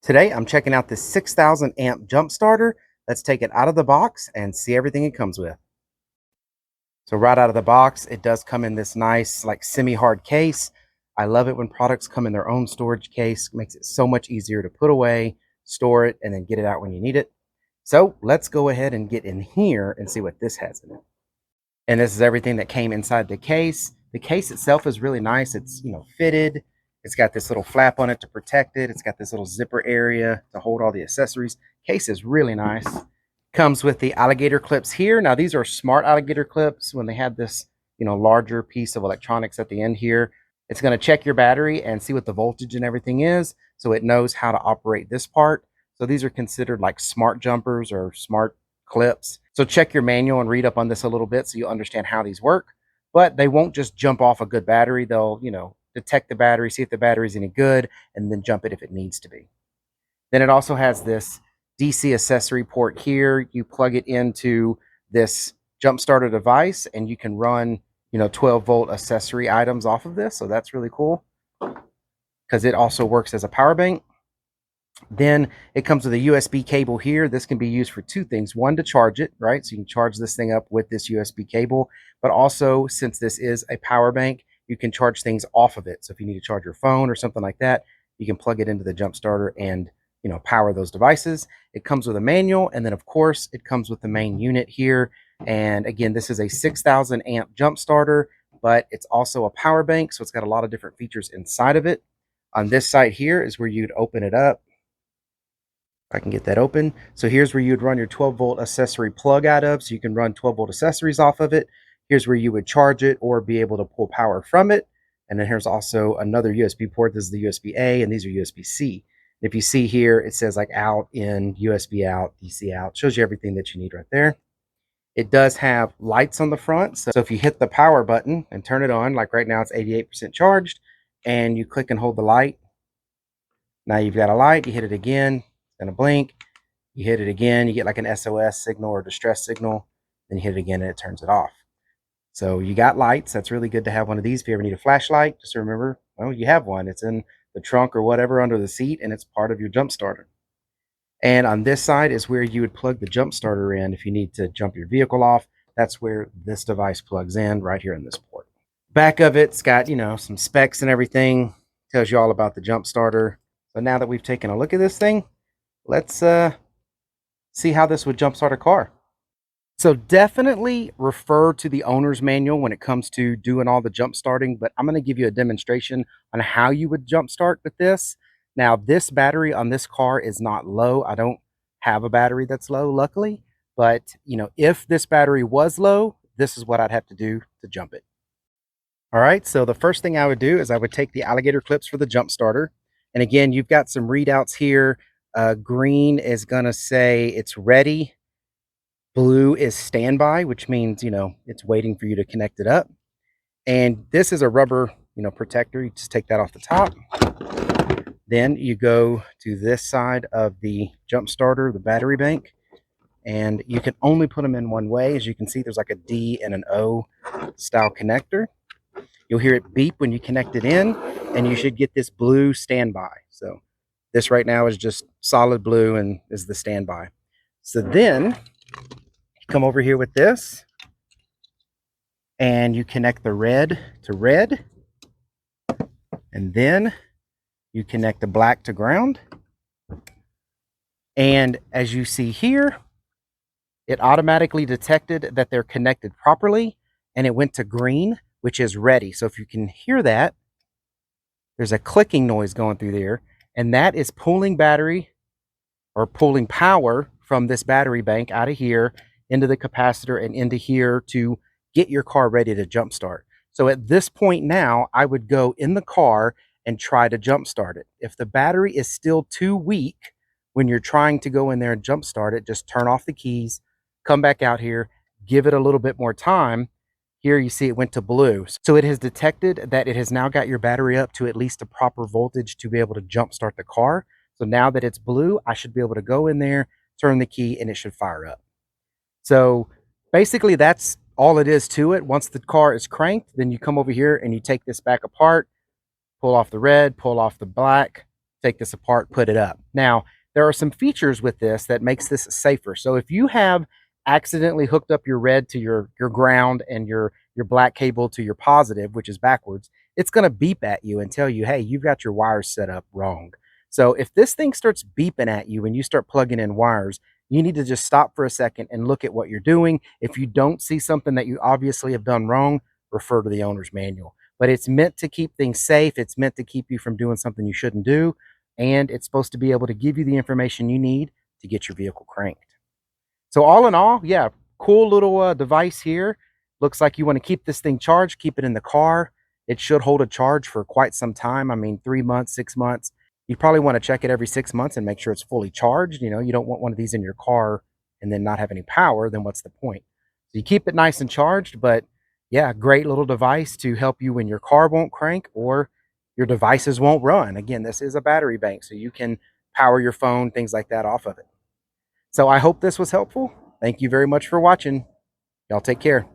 Today, I'm checking out this 6,000 amp jump starter. Let's take it out of the box and see everything it comes with. So right out of the box, it does come in this nice, like semi-hard case. I love it when products come in their own storage case. It makes it so much easier to put away, store it, and then get it out when you need it. So let's go ahead and get in here and see what this has in it. And this is everything that came inside the case. The case itself is really nice. It's, fitted. It's got this little flap on it to protect it. It's got this little zipper area to hold all the accessories. Case is really nice. Comes with the alligator clips here. Now these are smart alligator clips. When they have this, larger piece of electronics at the end here, it's going to check your battery and see what the voltage and everything is, so it knows how to operate this part. So these are considered like smart jumpers or smart clips. So check your manual and read up on this a little bit so you understand how these work. But they won't just jump off a good battery. They'll, detect the battery, see if the battery's any good, and then jump it if it needs to be. Then it also has this DC accessory port here. You plug it into this jump starter device and you can run, 12-volt accessory items off of this. So that's really cool because it also works as a power bank. Then it comes with a USB cable here. This can be used for two things. One, to charge it, right? So you can charge this thing up with this USB cable, but also, since this is a power bank, you can charge things off of it. So if you need to charge your phone or something like that, you can plug it into the jump starter and, power those devices. It comes with a manual, and then of course it comes with the main unit here. And again, this is a 6,000 amp jump starter, but it's also a power bank, so it's got a lot of different features inside of it. On this side here is where you'd open it up. I can get that open. So here's where you'd run your 12-volt accessory plug out of, so you can run 12-volt accessories off of it. Here's where you would charge it or be able to pull power from it. And then here's also another USB port. This is the USB-A, and these are USB-C. If you see here, it says like out, in, USB out, DC out. Shows you everything that you need right there. It does have lights on the front. So if you hit the power button and turn it on, like right now it's 88% charged, and you click and hold the light, now you've got a light. You hit it again, and a blink. You hit it again, you get like an SOS signal or distress signal. Then you hit it again and it turns it off. So you got lights. That's really good to have one of these. If you ever need a flashlight, just remember, well, you have one. It's in the trunk or whatever under the seat, and it's part of your jump starter. And on this side is where you would plug the jump starter in if you need to jump your vehicle off. That's where this device plugs in, right here in this port. Back of it's got, some specs and everything. Tells you all about the jump starter. So now that we've taken a look at this thing, let's see how this would jumpstart a car. So definitely refer to the owner's manual when it comes to doing all the jump starting, but I'm going to give you a demonstration on how you would jumpstart with this. Now, this battery on this car is not low. I don't have a battery that's low, luckily, but if this battery was low, this is what I'd have to do to jump it. All right, so the first thing I would do is I would take the alligator clips for the jump starter. And again, you've got some readouts here. Green is going to say it's ready. Blue is standby, which means, it's waiting for you to connect it up. And this is a rubber, protector. You just take that off the top. Then you go to this side of the jump starter, the battery bank, and you can only put them in one way. As you can see, there's like a D and an O style connector. You'll hear it beep when you connect it in, and you should get this blue standby. So this right now is just solid blue and is the standby. So then come over here with this, and you connect the red to red, and then you connect the black to ground. And as you see here, it automatically detected that they're connected properly, and it went to green, which is ready. So if you can hear that, there's a clicking noise going through there, and that is pulling battery or pulling power from this battery bank out of here into the capacitor and into here to get your car ready to jumpstart. So at this point now, I would go in the car and try to jumpstart it. If the battery is still too weak when you're trying to go in there and jumpstart it, just turn off the keys, come back out here, give it a little bit more time. Here you see it went to blue. So it has detected that it has now got your battery up to at least a proper voltage to be able to jumpstart the car. So now that it's blue, I should be able to go in there, turn the key, and it should fire up. So basically that's all it is to it. Once the car is cranked, then you come over here and you take this back apart, pull off the red, pull off the black, take this apart, put it up. Now, there are some features with this that makes this safer. So if you have accidentally hooked up your red to your ground and your black cable to your positive, which is backwards, it's going to beep at you and tell you, hey, you've got your wires set up wrong. So if this thing starts beeping at you and you start plugging in wires, you need to just stop for a second and look at what you're doing. If you don't see something that you obviously have done wrong, refer to the owner's manual. But it's meant to keep things safe. It's meant to keep you from doing something you shouldn't do. And it's supposed to be able to give you the information you need to get your vehicle cranked. So all in all, yeah, cool little device here. Looks like you want to keep this thing charged, keep it in the car. It should hold a charge for quite some time. I mean, 3 months, 6 months. You probably want to check it every 6 months and make sure it's fully charged. You know, you don't want one of these in your car and then not have any power. Then what's the point? So you keep it nice and charged, but yeah, great little device to help you when your car won't crank or your devices won't run. Again, this is a battery bank, so you can power your phone, things like that off of it. So I hope this was helpful. Thank you very much for watching. Y'all take care.